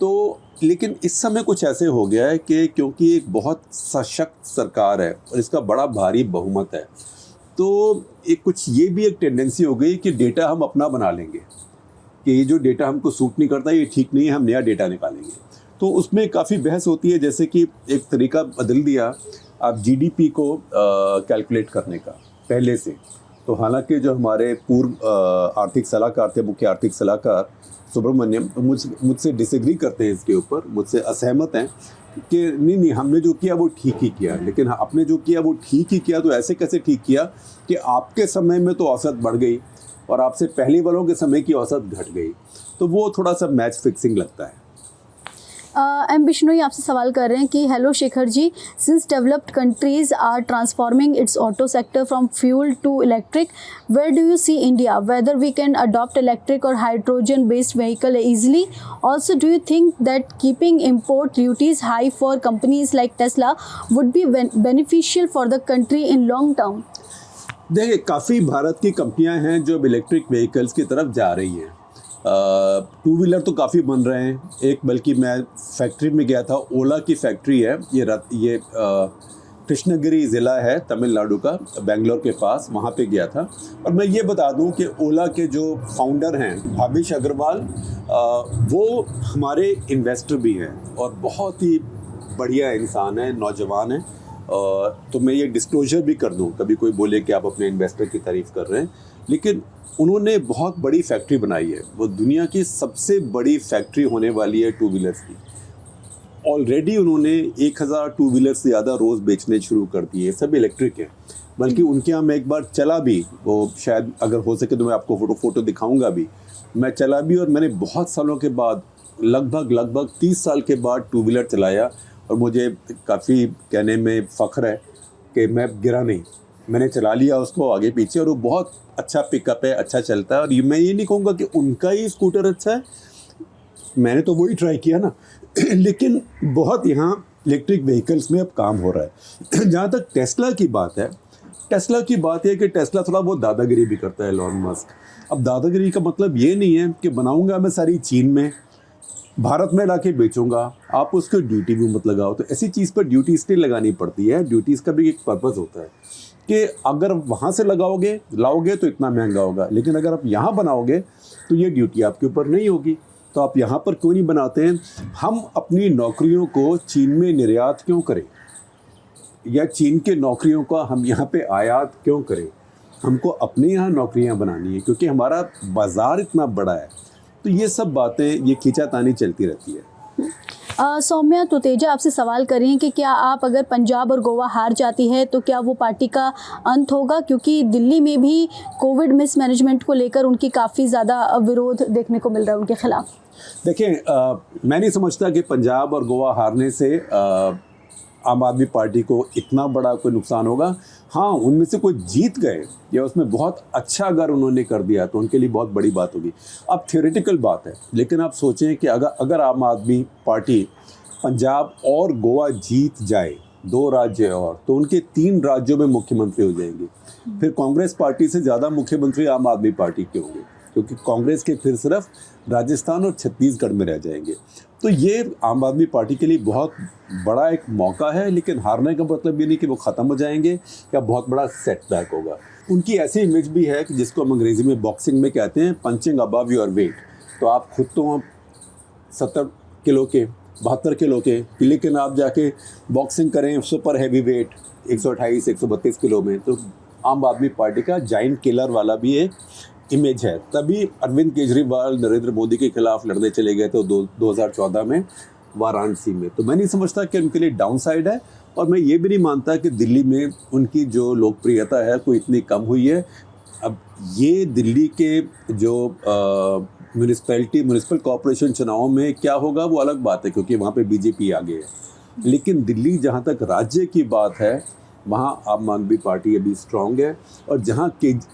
तो लेकिन इस समय कुछ ऐसे हो गया है कि क्योंकि एक बहुत सशक्त सरकार है और इसका बड़ा भारी बहुमत है, तो एक कुछ ये भी एक टेंडेंसी हो गई कि डेटा हम अपना बना लेंगे, कि ये जो डेटा हमको सूट नहीं करता, ये ठीक नहीं है, हम नया डेटा निकालेंगे। तो उसमें काफ़ी बहस होती है, जैसे कि एक तरीका बदल दिया आप जीडीपी को कैलकुलेट करने का पहले से। तो हालांकि जो हमारे पूर्व आर्थिक सलाहकार थे, मुख्य आर्थिक सलाहकार सुब्रमण्यम, मुझसे डिसएग्री करते हैं इसके ऊपर, मुझसे असहमत हैं कि नहीं हमने जो किया वो ठीक ही किया। लेकिन आपने जो किया वो ठीक ही किया, तो ऐसे कैसे ठीक किया कि आपके समय में तो औसत बढ़ गई और आपसे पहले वालों के समय की औसत घट गई। तो वो थोड़ा सा मैच फिक्सिंग लगता है। एम बिश्नोई आपसे सवाल कर रहे हैं कि hello Shekhar ji, since developed countries are transforming its auto sector from fuel to electric, where do you see India, whether we can adopt electric और hydrogen based vehicle easily? Also do you think that keeping import duties high for companies like Tesla would be beneficial for the country in long term? देखिए, काफ़ी भारत की कंपनियां हैं जो इलेक्ट्रिक व्हीकल्स की तरफ जा रही हैं। टू व्हीलर तो काफ़ी बन रहे हैं। एक बल्कि मैं फैक्ट्री में गया था, ओला की फैक्ट्री है, ये कृष्णगिरी ज़िला है तमिलनाडु का, बेंगलोर के पास, वहाँ पे गया था। और मैं ये बता दूं कि ओला के जो फाउंडर हैं भाविश अग्रवाल, वो हमारे इन्वेस्टर भी हैं और बहुत ही बढ़िया इंसान है, नौजवान है। तो मैं ये डिस्क्लोजर भी कर दूं, कभी कोई बोले कि आप अपने इन्वेस्टर की तारीफ़ कर रहे हैं, लेकिन उन्होंने बहुत बड़ी फैक्ट्री बनाई है। वो दुनिया की सबसे बड़ी फैक्ट्री होने वाली है टू व्हीलर्स की। ऑलरेडी उन्होंने 1000 टू व्हीलर से ज़्यादा रोज़ बेचने शुरू कर दिए, सब इलेक्ट्रिक हैं। बल्कि उनके यहाँ मैं एक बार चला भी, वो शायद अगर हो सके तो मैं आपको फ़ोटो दिखाऊंगा भी। मैं चला भी और मैंने बहुत सालों के बाद, लगभग 30 साल के बाद टू व्हीलर चलाया, और मुझे काफ़ी कहने में फ़ख्र है कि मैं गिरा नहीं, मैंने चला लिया उसको आगे पीछे, और वो बहुत अच्छा पिकअप है, अच्छा चलता है। और मैं ये नहीं कहूँगा कि उनका ही स्कूटर अच्छा है, मैंने तो वही ट्राई किया ना लेकिन बहुत यहाँ इलेक्ट्रिक व्हीकल्स में अब काम हो रहा है। जहाँ तक टेस्ला की बात है, टेस्ला की बात है कि टेस्ला थोड़ा बहुत दादागिरी भी करता है, एलोन मस्क। अब दादागिरी का मतलब ये नहीं है कि बनाऊँगा मैं सारी चीन में, भारत में लाके बेचूंगा, आप उसको ड्यूटी भी मत लगाओ। तो ऐसी चीज़ पर ड्यूटी इसलिए लगानी पड़ती है, ड्यूटीज़ का भी एक पर्पज़ होता है कि अगर वहाँ से लाओगे तो इतना महंगा होगा, लेकिन अगर आप यहाँ बनाओगे तो ये ड्यूटी आपके ऊपर नहीं होगी। तो आप यहाँ पर क्यों नहीं बनाते हैं? हम अपनी नौकरियों को चीन में निर्यात क्यों करें, या चीन के नौकरियों का हम यहाँ पे आयात क्यों करें? हमको अपने यहाँ नौकरियाँ बनानी है, क्योंकि हमारा बाज़ार इतना बड़ा है। तो ये सब बातें, ये खींचातानी चलती रहती है। सौम्या तुतेजा आपसे सवाल कर रही हैं कि क्या आप, अगर पंजाब और गोवा हार जाती है तो क्या वो पार्टी का अंत होगा? क्योंकि दिल्ली में भी कोविड मिसमैनेजमेंट को लेकर उनकी काफ़ी ज़्यादा विरोध देखने को मिल रहा है उनके खिलाफ। देखिए, मैं नहीं समझता कि पंजाब और गोवा हारने से आम आदमी पार्टी को इतना बड़ा कोई नुकसान होगा। हाँ, उनमें से कोई जीत गए या उसमें बहुत अच्छा अगर उन्होंने कर दिया तो उनके लिए बहुत बड़ी बात होगी। अब थ्योरेटिकल बात है, लेकिन आप सोचें कि अगर आम आदमी पार्टी पंजाब और गोवा जीत जाए, 2 राज्य और, तो उनके 3 राज्यों में मुख्यमंत्री हो जाएंगे। फिर कांग्रेस पार्टी से ज़्यादा मुख्यमंत्री आम आदमी पार्टी के होंगे, क्योंकि कांग्रेस के फिर सिर्फ राजस्थान और छत्तीसगढ़ में रह जाएंगे। तो ये आम आदमी पार्टी के लिए बहुत बड़ा एक मौका है, लेकिन हारने का मतलब ये नहीं कि वो ख़त्म हो जाएंगे या बहुत बड़ा सेटबैक होगा। उनकी ऐसी इमेज भी है कि जिसको हम अंग्रेज़ी में बॉक्सिंग में कहते हैं पंचिंग अबव योर वेट। तो आप खुद तो 70 किलो के, 72 किलो के, लेकिन आप जाके बॉक्सिंग करें सुपर हैवी वेट 128, 132 किलो में, तो आम आदमी पार्टी का जाइंट किलर वाला भी एक इमेज है। तभी अरविंद केजरीवाल नरेंद्र मोदी के खिलाफ लड़ने चले गए थे 2014 में वाराणसी में। तो मैं नहीं समझता कि उनके लिए डाउन साइड है, और मैं ये भी नहीं मानता कि दिल्ली में उनकी जो लोकप्रियता है कोई इतनी कम हुई है। अब ये दिल्ली के जो म्यूनिसिपल कॉरपोरेशन चुनावों में क्या होगा वो अलग बात है, क्योंकि वहाँ पे बीजेपी आगे है। लेकिन दिल्ली जहाँ तक राज्य की बात है, वहाँ आम आदमी पार्टी अभी स्ट्रांग है। और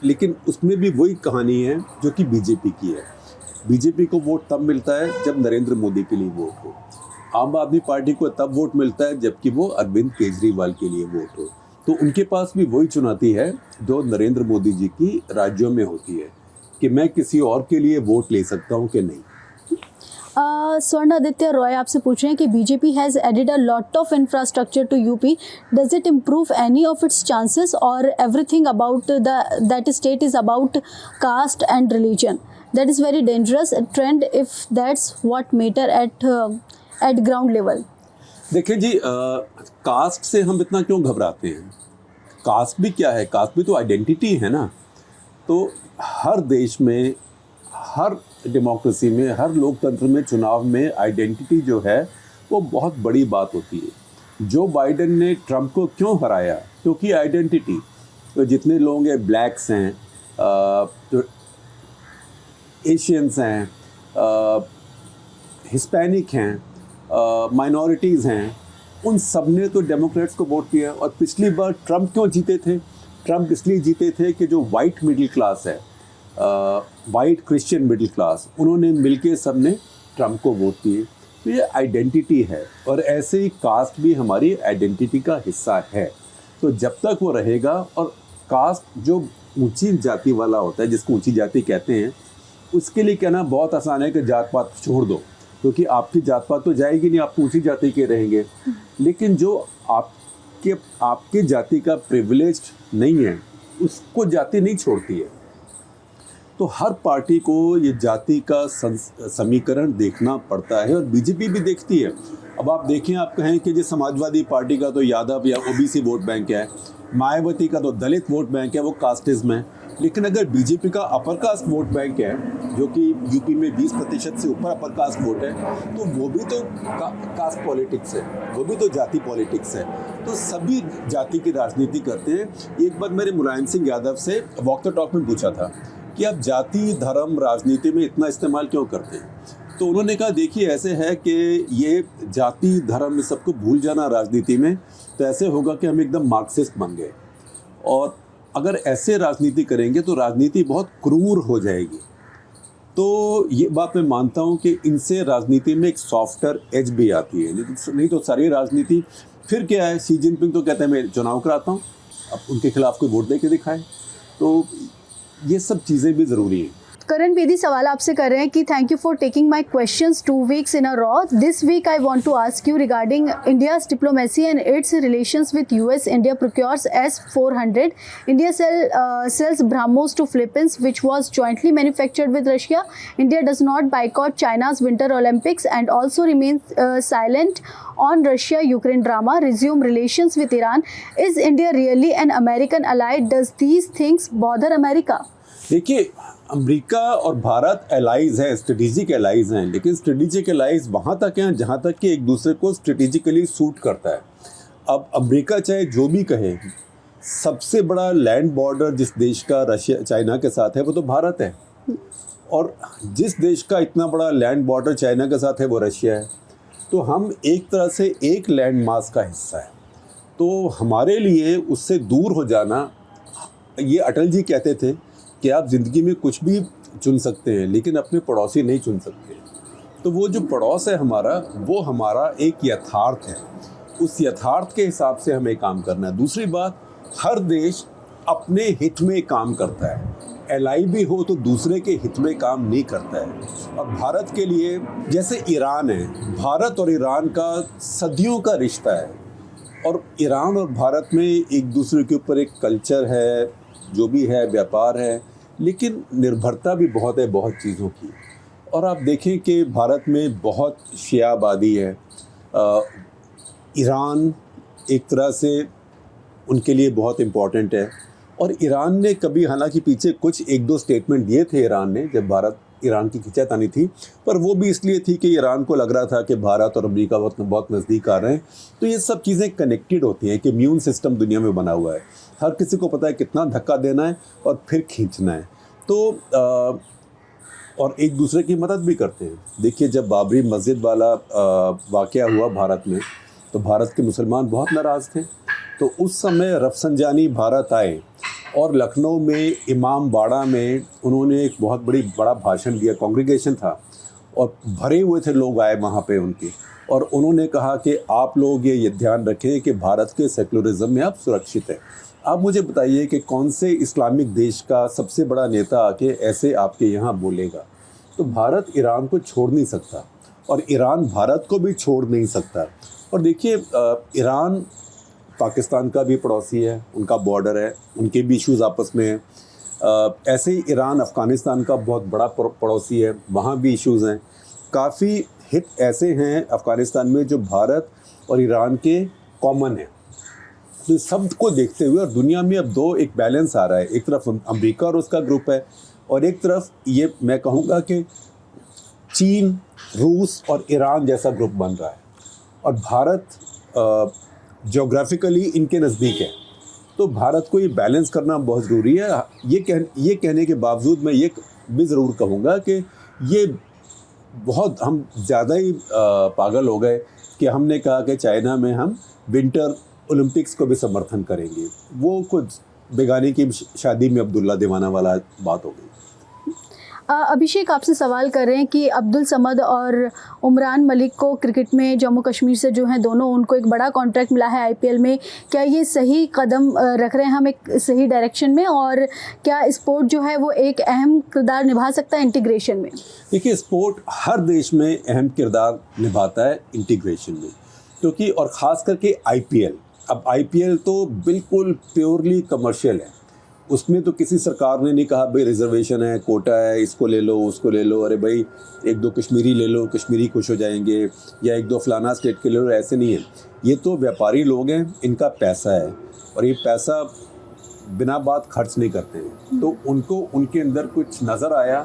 लेकिन उसमें भी वही कहानी है जो कि बीजेपी की है। बीजेपी को वोट तब मिलता है जब नरेंद्र मोदी के लिए वोट हो, आम आदमी पार्टी को तब वोट मिलता है जबकि वो अरविंद केजरीवाल के लिए वोट हो। तो उनके पास भी वही चुनौती है जो नरेंद्र मोदी जी की राज्यों में होती है, कि मैं किसी और के लिए वोट ले सकता हूँ कि नहीं। स्वर्ण आदित्य रॉय आपसे पूछ रहे हैं कि BJP has added a lot of infrastructure to UP, does it improve any of its chances और everything about that state is about caste and religion, that is very dangerous trend if that's what matter at ground level. देखिए जी, कास्ट से हम इतना क्यों घबराते हैं? कास्ट भी क्या है? कास्ट भी तो आइडेंटिटी है ना। तो हर देश में, हर डेमोक्रेसी में, हर लोकतंत्र में, चुनाव में आइडेंटिटी जो है वो बहुत बड़ी बात होती है। जो बाइडेन ने ट्रंप को क्यों हराया? क्योंकि आइडेंटिटी। तो जितने लोग हैं, ब्लैक्स हैं, जो एशियंस हैं, हिस्पैनिक हैं, माइनॉरिटीज़ हैं, उन सब ने तो डेमोक्रेट्स को वोट किया। और पिछली बार ट्रंप क्यों जीते थे? ट्रंप इसलिए जीते थे कि जो वाइट मिडिल क्लास है, वाइट क्रिश्चियन मिडिल क्लास, उन्होंने मिलके सब ने ट्रंप को वोट किए। तो ये आइडेंटिटी है, और ऐसे ही कास्ट भी हमारी आइडेंटिटी का हिस्सा है। तो जब तक वो रहेगा, और कास्ट जो ऊंची जाति वाला होता है, जिसको ऊंची जाति कहते हैं, उसके लिए कहना बहुत आसान है कि जात पात छोड़ दो, क्योंकि आपकी जात पात तो जाएगी नहीं, आप ऊंची जाति के रहेंगे। लेकिन जो आपके जाति का प्रिविलेज नहीं है, उसको जाति नहीं छोड़ती है। तो हर पार्टी को ये जाति का समीकरण देखना पड़ता है, और बीजेपी भी देखती है। अब आप देखें, आप कहें कि जो समाजवादी पार्टी का तो यादव या ओबीसी वोट बैंक है, मायावती का तो दलित वोट बैंक है, वो कास्टिज्म है। लेकिन अगर बीजेपी का अपर कास्ट वोट बैंक है, जो कि यूपी में 20% से ऊपर अपर कास्ट वोट है, तो वो भी तो कास्ट पॉलिटिक्स है, वो भी तो जाति पॉलिटिक्स है। तो सभी जाति की राजनीति करते हैं। एक बार मैंने मुलायम सिंह यादव से वॉक द टॉक में पूछा था कि आप जाति धर्म राजनीति में इतना इस्तेमाल क्यों करते हैं? तो उन्होंने कहा, देखिए ऐसे है कि ये जाति धर्म इस सबको भूल जाना राजनीति में, तो ऐसे होगा कि हम एकदम मार्क्सिस्ट बन गए। और अगर ऐसे राजनीति करेंगे तो राजनीति बहुत क्रूर हो जाएगी। तो ये बात मैं मानता हूँ कि इनसे राजनीति में एक सॉफ्टर एज भी आती है। नहीं तो सारी राजनीति फिर क्या है? शी जिनपिंग तो कहते हैं मैं चुनाव कराता हूँ, अब उनके खिलाफ कोई वोट दे के दिखाए। तो ये सब चीज़ें भी ज़रूरी हैं। करण बेदी सवाल आपसे कर रहे हैं कि thank you for taking my questions 2 weeks in a raw. This week I want to ask you regarding India's diplomacy and its relations with US. India procures S-400. India sells BrahMos to Philippines, which was jointly manufactured with Russia. India does not boycott China's Winter Olympics and also remains silent on Russia-Ukraine drama. Resume relations with Iran. Is India really an American ally? Does these things bother America? देखिए, अमेरिका और भारत एलाइज हैं, स्ट्रेटेजिक एलाइज हैं, लेकिन स्ट्रेटेजिक एलाइज वहाँ तक हैं जहाँ तक कि एक दूसरे को स्ट्रेटेजिकली सूट करता है। अब अमेरिका चाहे जो भी कहे, सबसे बड़ा लैंड बॉर्डर जिस देश का रशिया चाइना के साथ है वो तो भारत है, और जिस देश का इतना बड़ा लैंड बॉर्डर चाइना के साथ है वो रशिया है। तो हम एक तरह से एक लैंड मास का हिस्सा है। तो हमारे लिए उससे दूर हो जाना, ये अटल जी कहते थे कि आप ज़िंदगी में कुछ भी चुन सकते हैं लेकिन अपने पड़ोसी नहीं चुन सकते। तो वो जो पड़ोस है हमारा, वो हमारा एक यथार्थ है। उस यथार्थ के हिसाब से हमें काम करना है। दूसरी बात, हर देश अपने हित में काम करता है। एलआई भी हो तो दूसरे के हित में काम नहीं करता है। और भारत के लिए, जैसे ईरान है, भारत और ईरान का सदियों का रिश्ता है, और ईरान और भारत में एक दूसरे के ऊपर एक कल्चर है, जो भी है, व्यापार है, लेकिन निर्भरता भी बहुत है बहुत चीज़ों की। और आप देखें कि भारत में बहुत शिया आबादी है। ईरान एक तरह से उनके लिए बहुत इम्पॉर्टेंट है। और ईरान ने कभी, हालांकि पीछे कुछ 1-2 स्टेटमेंट दिए थे ईरान ने, जब भारत ईरान की खींचातानी थी, पर वो भी इसलिए थी कि ईरान को लग रहा था कि भारत और अमेरिका बहुत नज़दीक आ रहे हैं। तो ये सब चीज़ें कनेक्टेड होती हैं कि इम्यून सिस्टम दुनिया में बना हुआ है। हर किसी को पता है कितना धक्का देना है और फिर खींचना है। तो और एक दूसरे की मदद भी करते हैं। देखिए, जब बाबरी मस्जिद वाला वाक़या हुआ भारत में, तो भारत के मुसलमान बहुत नाराज़ थे। तो उस समय रफसंजानी भारत आए और लखनऊ में इमाम बाड़ा में उन्होंने एक बहुत बड़ा भाषण दिया। कांग्रेगेशन था और भरे हुए थे लोग आए वहाँ पे उनके, और उन्होंने कहा कि आप लोग ये ध्यान रखें कि भारत के सेकुलरिज्म में आप सुरक्षित हैं। आप मुझे बताइए कि कौन से इस्लामिक देश का सबसे बड़ा नेता आके ऐसे आपके यहाँ बोलेगा? तो भारत ईरान को छोड़ नहीं सकता। और ईरान भारत को भी छोड़ नहीं सकता। और देखिए ईरान पाकिस्तान का भी पड़ोसी है, उनका बॉर्डर है, उनके भी इश्यूज़ आपस में हैं। ऐसे ही ईरान अफ़गानिस्तान का बहुत बड़ा पड़ोसी है, वहाँ भी इश्यूज़ हैं। काफ़ी हित ऐसे हैं अफ़गानिस्तान में जो भारत और ईरान के कॉमन हैं। तो इस सब को देखते हुए और दुनिया में अब एक बैलेंस आ रहा है, एक तरफ अमेरिका और उसका ग्रुप है और एक तरफ ये मैं कहूँगा कि चीन, रूस और ईरान जैसा ग्रुप बन रहा है। और भारत ज्योग्राफिकली इनके नज़दीक है, तो भारत को ये बैलेंस करना बहुत ज़रूरी है। ये कहने के बावजूद मैं ये भी ज़रूर कहूँगा कि ये बहुत हम ज़्यादा ही पागल हो गए कि हमने कहा कि चाइना में हम विंटर ओलंपिक्स को भी समर्थन करेंगे। वो कुछ बेगानी की शादी में अब्दुल्ला दीवाना वाला बात हो गई। अभिषेक आपसे सवाल कर रहे हैं कि अब्दुल समद और उमरान मलिक को क्रिकेट में जम्मू कश्मीर से जो हैं दोनों, उनको एक बड़ा कॉन्ट्रैक्ट मिला है आईपीएल में। क्या ये सही कदम रख रहे हैं हम एक सही डायरेक्शन में, और क्या स्पोर्ट जो है वो एक अहम किरदार निभा सकता है इंटीग्रेशन में? देखिए स्पोर्ट हर देश में अहम किरदार निभाता है इंटीग्रेशन में, क्योंकि और ख़ास करके आईपीएल। अब आईपीएल तो बिल्कुल प्योरली कमर्शियल है, उसमें तो किसी सरकार ने नहीं कहा भाई रिजर्वेशन है, कोटा है, इसको ले लो उसको ले लो, अरे भाई एक दो कश्मीरी ले लो, कश्मीरी खुश हो जाएंगे, या एक दो फलाना स्टेट के ले लो, ऐसे नहीं है। ये तो व्यापारी लोग हैं, इनका पैसा है और ये पैसा बिना बात खर्च नहीं करते हैं, तो उनको उनके अंदर कुछ नज़र आया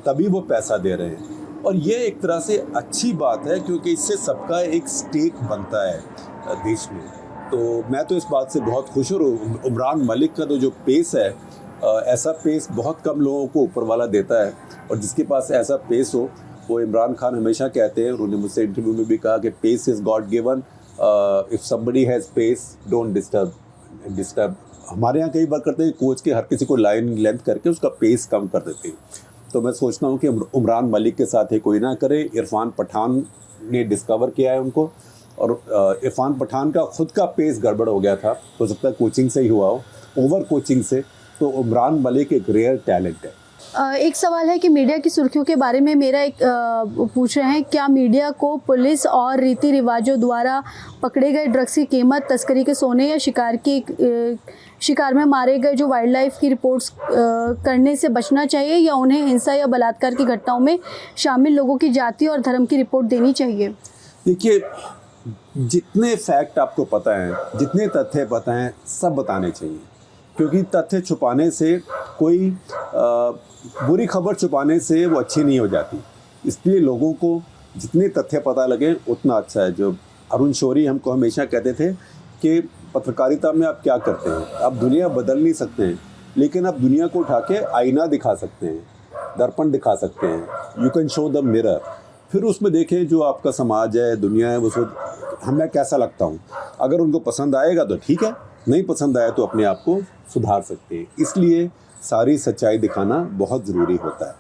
तभी वो पैसा दे रहे हैं। और ये एक तरह से अच्छी बात है क्योंकि इससे सबका एक स्टेक बनता है देश में। तो मैं तो इस बात से बहुत खुश हूँ। उमरान मलिक का तो जो पेस है, ऐसा पेस बहुत कम लोगों को ऊपर वाला देता है, और जिसके पास ऐसा पेस हो, वो इमरान खान हमेशा कहते हैं, उन्होंने मुझसे इंटरव्यू में भी कहा कि peace is god given, if somebody has peace don't disturb. हमारे यहाँ कई बार करते हैं कोच के हर किसी को लाइन लेंथ करके उसका पेस कम कर देते हैं। तो मैं सोचता हूँ कि उमरान मलिक के साथ ये कोई ना करे। इरफान पठान ने डिस्कवर किया है उनको, और इरफान पठान का खुद का पेस गड़बड़ हो गया था, हो सकता है कोचिंग से ही हुआ हो, ओवर कोचिंग से। तो उमरान मलिक एक रेयर टैलेंट है। एक सवाल है कि मीडिया की सुर्खियों के बारे में मेरा एक पूछ रहे हैं, क्या मीडिया को पुलिस और रीति रिवाजों द्वारा पकड़े गए ड्रग्स की कीमत, तस्करी के सोने या शिकार में मारे गए जो वाइल्ड लाइफ की रिपोर्ट्स करने से बचना चाहिए, या उन्हें हिंसा या बलात्कार की घटनाओं में शामिल लोगों की जाति और धर्म की रिपोर्ट देनी चाहिए? देखिए जितने फैक्ट आपको पता है, जितने तथ्य पता हैं, सब बताने चाहिए, क्योंकि तथ्य छुपाने से कोई बुरी खबर छुपाने से वो अच्छी नहीं हो जाती। इसलिए लोगों को जितने तथ्य पता लगे उतना अच्छा है। जो अरुण शौरी हमको हमेशा कहते थे कि पत्रकारिता में आप क्या करते हैं, आप दुनिया बदल नहीं सकते हैं, लेकिन आप दुनिया को उठा के आईना दिखा सकते हैं, दर्पण दिखा सकते हैं। You can show the mirror. फिर उसमें देखें जो आपका समाज है, दुनिया है, उसको हमें कैसा लगता हूँ। अगर उनको पसंद आएगा तो ठीक है, नहीं पसंद आया तो अपने आप को सुधार सकते हैं। इसलिए सारी सच्चाई दिखाना बहुत ज़रूरी होता है।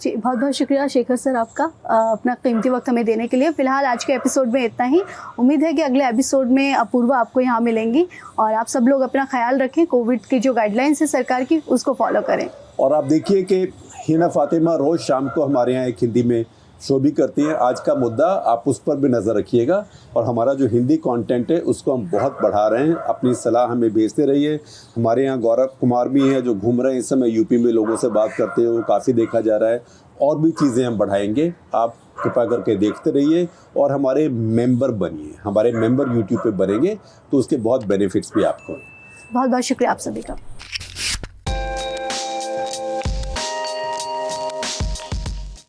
जी, बहुत बहुत शुक्रिया शेखर सर आपका अपना कीमती वक्त हमें देने के लिए। फ़िलहाल आज के एपिसोड में इतना ही। उम्मीद है कि अगले एपिसोड में अपूर्वा आपको यहाँ मिलेंगी, और आप सब लोग अपना ख्याल रखें, कोविड की जो गाइडलाइंस है सरकार की उसको फॉलो करें। और आप देखिए कि हिना फातिमा रोज़ शाम को हमारे यहाँ एक हिंदी में शो भी करती हैं। आज का मुद्दा आप उस पर भी नज़र रखिएगा, और हमारा जो हिंदी कंटेंट है उसको हम बहुत बढ़ा रहे हैं। अपनी सलाह हमें भेजते रहिए। हमारे यहाँ गौरव कुमार भी हैं जो घूम रहे हैं इस समय यूपी में, लोगों से बात करते हुए काफ़ी देखा जा रहा है। और भी चीज़ें हम बढ़ाएंगे, आप कृपा करके देखते रहिए और हमारे मेंबर बनिए। हमारे मेंबर यूट्यूब पे बनेंगे तो उसके बहुत बेनिफिट्स भी आपको हैं। बहुत बहुत शुक्रिया आप सभी का।